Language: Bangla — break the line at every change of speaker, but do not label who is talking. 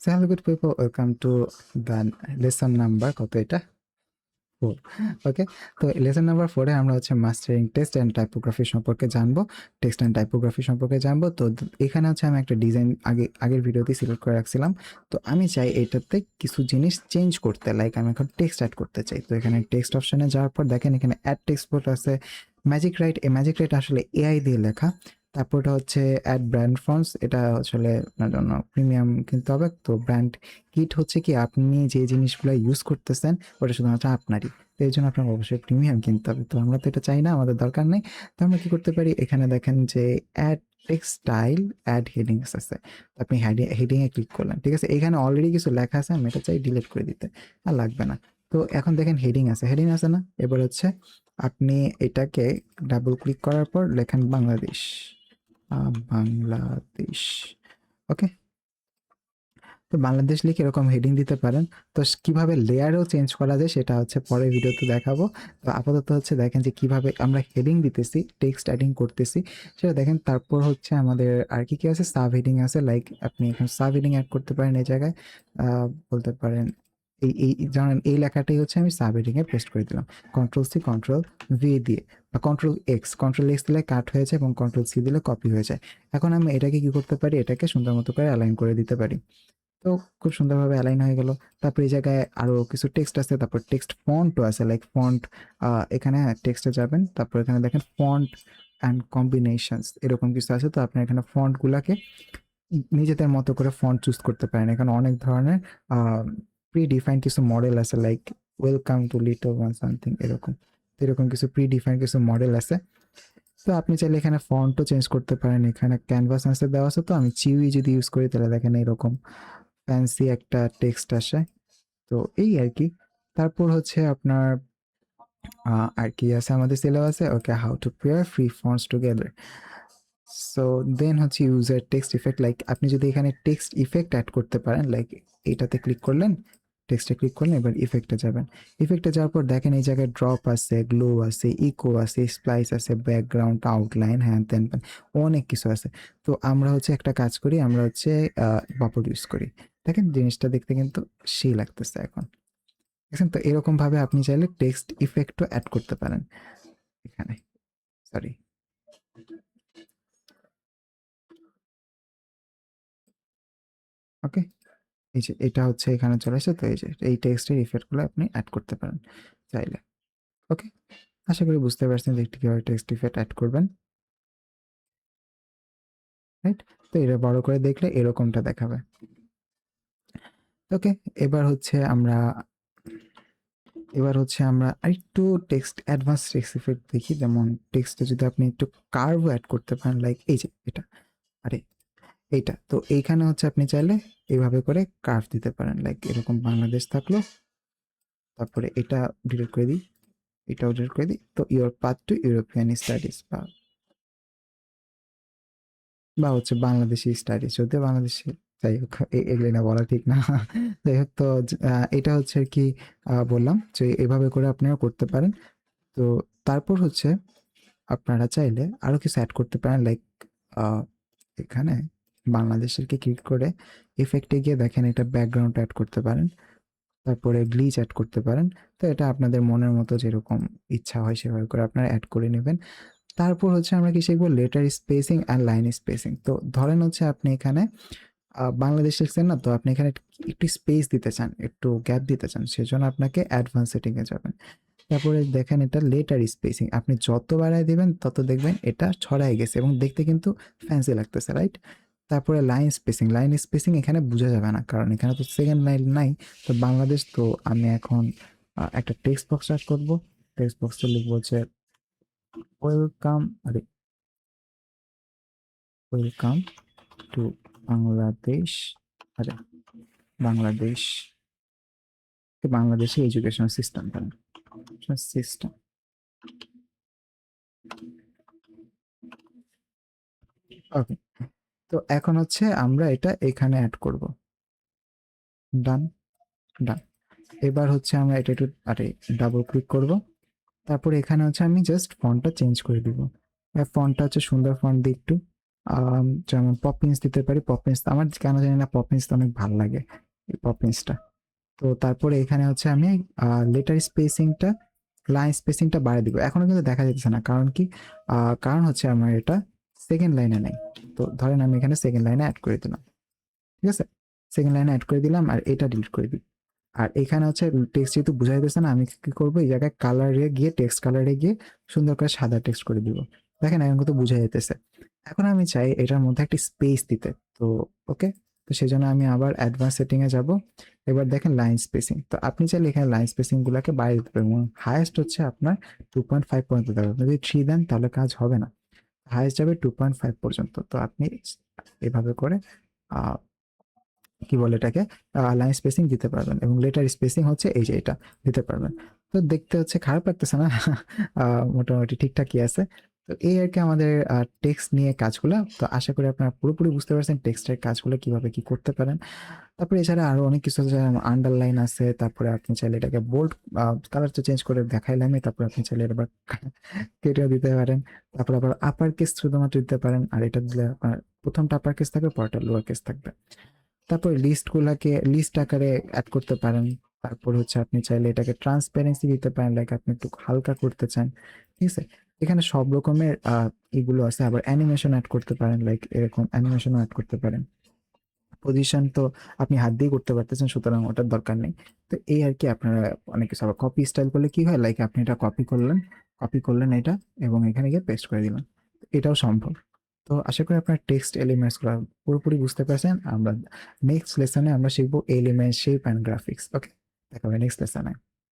So hello good people, welcome to the lesson number কত এটা 4। ওকে, তো লেসন নাম্বার 4-এ আমরা হচ্ছে মাস্টারিং টেক্সট অ্যান্ড টাইপোগ্রাফি সম্পর্কে জানবো, টেক্সট অ্যান্ড টাইপোগ্রাফি সম্পর্কে জানবো। তো এখানে হচ্ছে আমি একটা ডিজাইন আগের ভিডিওতে সিলেক্ট করে রাখছিলাম। তো আমি চাই এটাতে কিছু জিনিস চেঞ্জ করতে, লাইক আমি এখন টেক্সট অ্যাড করতে চাই। তো এখানে টেক্সট অপশনে যাওয়ার পর দেখেন এখানে অ্যাড টেক্সট বোর্ড আছে, ম্যাজিক রাইট। এই ম্যাজিক রাইট আসলে এআই দিয়ে লেখা। তারপরটা হচ্ছে অ্যাড ব্র্যান্ড ফন্টস, এটা আসলে আপনার জন্য প্রিমিয়াম কিনতে হবে। তো ব্র্যান্ড কিট হচ্ছে কি আপনি যে জিনিসগুলো ইউজ করতেছেন ওটা শুধুমাত্র আপনারই, তো এই জন্য আপনার অবশ্যই প্রিমিয়াম কিনতে হবে। তো আমরা তো এটা চাই না, আমাদের দরকার নেই। তো আমরা কি করতে পারি, এখানে দেখেন যে add text style add headings আছে। তো আপনি হেডিংয়ে ক্লিক করলেন, ঠিক আছে। এখানে অলরেডি কিছু লেখা আছে, আমি এটা চাই ডিলিট করে দিতে, আর লাগবে না। তো এখন দেখেন হেডিং আছে না। এবার হচ্ছে আপনি এটাকে ডাবল ক্লিক করার পর লেখেন বাংলাদেশ, বাংলাদেশ। ওকে, তো বাংলাদেশ লিখে এরকম হেডিং দিতে পারেন। তো কিভাবে লেয়ারও চেঞ্জ করা যায় সেটা হচ্ছে পরের ভিডিওতে দেখাবো। তো আপাতত হচ্ছে দেখেন যে কিভাবে আমরা হেডিং দিতেছি, টেক্সট অ্যাডিং করতেছি সেটা দেখেন। তারপর হচ্ছে আমাদের আর কি আছে, সাব হেডিং আছে। লাইক আপনি এখানে সাব হেডিং অ্যাড করতে পারেন এই জায়গায়, বলতে পারেন এই জানেন এই লেখাটাই হচ্ছে আমি সাব হেডিংয়ে পেস্ট করে দিলাম কন্ট্রোল-সি কন্ট্রোল-ভি দিয়ে, বা কন্ট্রোল-এক্স দিলে কাট হয়ে যায় এবং কন্ট্রোল-সি দিলে কপি হয়ে যায়। এখন আমি এটাকে কি করতে পারি, এটাকে সুন্দর মতো করে অ্যালাইন করে দিতে পারি। তো খুব সুন্দরভাবে অ্যালাইন হয়ে গেল। তারপর এই জায়গায় আরও কিছু টেক্সট আছে, তারপর টেক্সট ফন্টও আছে। লাইক ফন্ট, এখানে টেক্সটে যাবেন, তারপর এখানে দেখেন ফন্ট অ্যান্ড কম্বিনেশনস এরকম কিছু আছে। তো আপনি এখানে ফন্টগুলোকে নিজেদের মতো করে ফন্ট চুজ করতে পারেন। এখানে অনেক ধরনের প্রি ডিফাইন কিছু মডেল আছে, like welcome to little one something এরকম। তো এরকম কিছু প্রি ডিফাইন কিছু মডেল আছে। তো আপনি চাইলে এখানে ফন্টও চেঞ্জ করতে পারেন। এখানে ক্যানভাস আনসার দেওয়া আছে, তো আমি চিউই যদি ইউজ করি তাহলে দেখেন এরকম ফ্যান্সি একটা টেক্সট আসে। তো এই আর কি। তারপর হচ্ছে আপনার আর কি আছে আমাদের সিলেবাসে, okay, how to pair free fonts together. So then হচ্ছে ইউজার টেক্সট ইফেক্ট। লাইক আপনি যদি এখানে টেক্সট ইফেক্ট অ্যাড করতে পারেন, লাইক এইটাতে ক্লিক করলেন, টেক্সটে ক্লিক করলেন, এবার ইফেক্টে যাবেন। ইফেক্টে যাওয়ার পর দেখেন এই জায়গায় ড্রপ আছে, গ্লো আছে, ইকো আছে, স্প্লাইস আছে, ব্যাকগ্রাউন্ড, আউটলাইন, হ্যান ত্যান অনেক কিছু আছে। তো আমরা হচ্ছে একটা কাজ করি, আমরা হচ্ছে বাপল ইউজ করি। দেখেন জিনিসটা দেখতে কিন্তু সেই লাগতেছে এখন, দেখছেন। তো এরকমভাবে আপনি চাইলে টেক্সট ইফেক্টও অ্যাড করতে পারেন এখানে। সরি, ওকে, এই যে এটা হচ্ছে এখানে চলে এসেছে। তো এই যে এই টেক্সটের ইফেক্টগুলো আপনি অ্যাড করতে পারেন চাইলে। ওকে, আশা করি বুঝতে পারছেন যে কীভাবে টেক্সট ইফেক্ট অ্যাড করবেন, রাইট। তো এটা বড় করে দেখলে এরকমটা দেখাবে। ওকে, এবার হচ্ছে আমরা আরেকটু টেক্সট অ্যাডভান্স টেক্সট ইফেক্ট দেখি। যেমন টেক্সটে যদি আপনি একটু কার্ভ অ্যাড করতে পারেন, লাইক এই যে এটা, আরে এইটা। তো এইখানে হচ্ছে আপনি চাইলে এইভাবে করে কার্ভ দিতে পারেন, লাইক এরকম বাংলাদেশ থাকলো, তারপরে এটা ডিলিট করে দিই, এটাও ডিলিট করে দিই। তো your path to European studies, বা হচ্ছে বাংলাদেশি স্টাডিজ, যদিও বাংলাদেশি, যাই হোক এগুলো না বলা ঠিক না। যাই হোক, তো এটা হচ্ছে আর কি বললাম যে এভাবে করে আপনারা করতে পারেন। তো তারপর হচ্ছে আপনারা চাইলে আরও কিছু অ্যাড করতে পারেন, লাইক এখানে বাংলাদেশেরকে ক্লিক করে ইফেক্টে গিয়ে দেখেন এটা ব্যাকগ্রাউন্ড অ্যাড করতে পারেন, তারপরে গ্লিচ অ্যাড করতে পারেন। তো এটা আপনাদের মনের মতো যেরকম ইচ্ছা হয় সেভাবে করে আপনারা অ্যাড করে নেবেন। তারপর হচ্ছে আমরা কি শিখবো, letter spacing and line spacing. তো ধরেন হচ্ছে আপনি এখানে বাংলাদেশ লিখছেন না, তো আপনি এখানে একটু স্পেস দিতে চান, একটু গ্যাপ দিতে চান, সেজন্য আপনাকে অ্যাডভান্স সেটিংয়ে যাবেন। তারপরে দেখেন এটা লেটার স্পেসিং, আপনি যত বাড়ায় দিবেন তত দেখবেন এটা ছড়ায় গেছে এবং দেখতে কিন্তু ফ্যান্সি লাগতেছে, রাইট। তারপরে লাইন স্পেসিং এখানে বোঝা যাবে না, কারণ এখানে তো সেকেন্ড লাইন নাই। তো বাংলাদেশ, তো আমি এখন একটা টেক্সট বক্স অ্যাড করবো। টেক্সট বক্সে লিখবো হচ্ছে ওয়েলকাম, আরে ওয়েলকাম টু বাংলাদেশ, আরে বাংলাদেশ, বাংলাদেশে এডুকেশন সিস্টেম সিস্টেম। ওকে, তো এখন হচ্ছে আমরা এটা এখানে অ্যাড করব। ডান, ডান। এবার হচ্ছে আমরা এটা একটু আরে ডাবল ক্লিক করব। তারপরে এখানে হচ্ছে আমি জাস্ট ফন্টটা চেঞ্জ করে দিব। ফন্টটা হচ্ছে সুন্দর ফন্ট দিই একটু, যেমন পপিন্স দিতে পারি। পপিন্স আমার কেন জানি না পপিন্সটা অনেক ভালো লাগে, এই পপিন্সটা। তো তারপরে এখানে হচ্ছে আমি লেটার স্পেসিংটা, লাইন স্পেসিংটা বাড়িয়ে দিব। এখনো কিন্তু দেখা যাচ্ছে না, কারণ কি? কারণ হচ্ছে আমার এটা সেকেন্ড লাইনে নেই। তো ধরেন আমি এখানে সেকেন্ড লাইনে অ্যাড করে দিলাম, ঠিক আছে? সেকেন্ড লাইনে অ্যাড করে দিলাম আর এটা ডিলিট করে দিই। আর এখানে হচ্ছে টেক্সট যেহেতু বোঝা যাচ্ছে না, আমি কি করবো, এই জায়গায় কালারে গিয়ে, টেক্সট কালারে গিয়ে সুন্দর করে সাদা টেক্সট করে দিব। দেখেন এখন কিন্তু বোঝা যাইতেছে। এখন আমি চাই এটার মধ্যে একটি স্পেস দিতে। তো ওকে, তো সেই জন্য আমি আবার অ্যাডভান্স সেটিং এ যাব। এবার দেখেন লাইন স্পেসিং, তো আপনি চাইলে এখানে লাইন স্পেসিং গুলাকে বাড়িয়ে দিতে পারবেন। হাইয়েস্ট হচ্ছে আপনার 2.5 পর্যন্ত দেবেন। যদি 3 দেন তাহলে কাজ হবে না, হাইয়েস্ট যাবে 2.5 পর্যন্ত। তো আপনি এভাবে করে আহ কি বলে এটাকে, লাইন স্পেসিং দিতে পারবেন, এবং লেটার স্পেসিং হচ্ছে এই যে এটা দিতে পারবেন। তো দেখতে হচ্ছে খারাপ লাগতেছে না? মোটামুটি ঠিকঠাকই আছে। তো এই আর কি আমাদের টেক্সট নিয়ে কাজগুলো। তো আশা করি আপনারা পুরোপুরি বুঝতে পারছেন টেক্সটের কাজগুলো কিভাবে কি করতে পারেন। তারপরে এছাড়া আরো অনেক কিছু আছে, যেমন আন্ডারলাইন আছে। তারপরে আপনি চাইলে এটাকে বোল্ড কালার তো চেঞ্জ করে দেখাইলামই। তারপরে আপনি চাইলে এটা আবার কেটেও দিতে পারেন। তারপর আবার আপার কেস শুধুমাত্র দিতে পারেন, আর এটা দিলে আপনার প্রথমটা আপার কেস থাকবে, পরেরটা লোয়ার কেস থাকবে। তারপর লিস্টগুলাকে লিস্ট আকারে অ্যাড করতে পারেন। তারপর হচ্ছে আপনি চাইলে এটাকে ট্রান্সপারেন্সি দিতে পারেন, লাইক আপনি একটু হালকা করতে চান, ঠিক আছে? এখানে সব রকমের এগুলো আছে। আবার অ্যানিমেশন অ্যাড করতে পারেন, লাইক এরকম অ্যানিমেশনও অ্যাড করতে পারেন। পজিশন তো আপনি হাত দিয়ে করতে পারতেছেন, সুতরাং ওটার দরকার নেই। তো এই আর কি আপনারা অনেক কিছু। আবার কপি স্টাইল করলে কি হয়, লাইক আপনি এটা কপি করলেন এটা, এবং এখানে গিয়ে পেস্ট করে দিলেন, এটাও সম্ভব। তো আশা করি আপনার টেক্সট এলিমেন্টস গুলো পুরোপুরি বুঝতে পারছেন। আমরা নেক্সট লেসনে আমরা শিখবো এলিমেন্ট, শেপ অ্যান্ড গ্রাফিক্স। ওকে, দেখা হবে নেক্সট লেসনে।